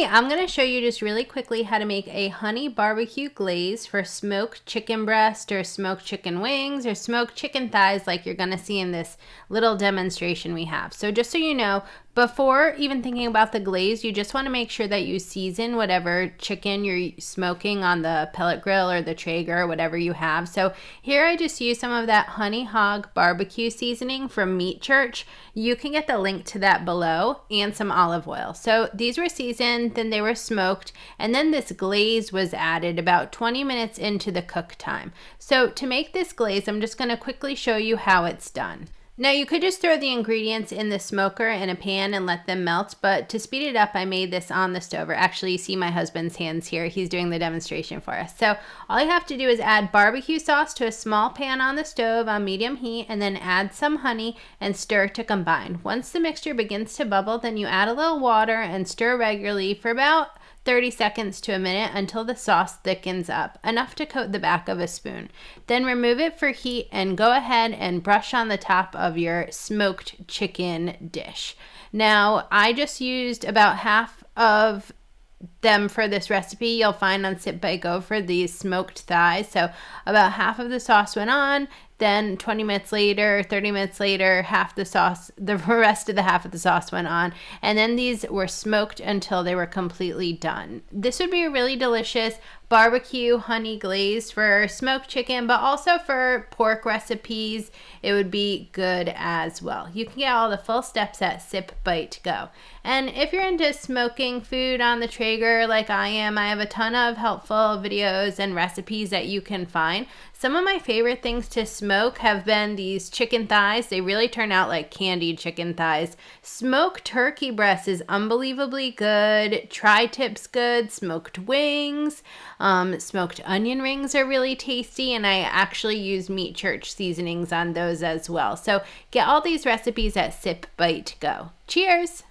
I'm going to show you just really quickly how to make a honey barbecue glaze for smoked chicken breast or smoked chicken wings or smoked chicken thighs like you're going to see in this little demonstration we have. So just so you know, before even thinking about the glaze, you just want to make sure that you season whatever chicken you're smoking on the pellet grill or the Traeger or whatever you have. So here I just use some of that Honey Hog barbecue seasoning from Meat Church. You can get the link to that below, and some olive oil. So these were seasoned, then they were smoked, and then this glaze was added about 20 minutes into the cook time. So to make this glaze, I'm just going to quickly show you how it's done. Now you could just throw the ingredients in the smoker in a pan and let them melt, but to speed it up, I made this on the stove. Or actually, you see my husband's hands here. He's doing the demonstration for us. So all you have to do is add barbecue sauce to a small pan on the stove on medium heat, and then add some honey and stir to combine. Once the mixture begins to bubble, then you add a little water and stir regularly for about 30 seconds to a minute until the sauce thickens up, enough to coat the back of a spoon. Then remove it for heat and go ahead and brush on the top of your smoked chicken dish. Now, I just used about half of them for this recipe. You'll find on sipbitego for these smoked thighs. So about half of the sauce went on, then 20 minutes later, 30 minutes later, the rest of the half of the sauce went on. And then these were smoked until they were completely done. This would be a really delicious barbecue honey glaze for smoked chicken, but also for pork recipes. It would be good as well. You can get all the full steps at sipbitego. And if you're into smoking food on the Traeger like I am, I have a ton of helpful videos and recipes that you can find. Some of my favorite things to smoke have been these chicken thighs. They really turn out like candied chicken thighs. Smoked turkey breast is unbelievably good. Tri-tip's good. Smoked wings. Smoked onion rings are really tasty, and I actually use Meat Church seasonings on those as well. So get all these recipes at sipbitego. Cheers!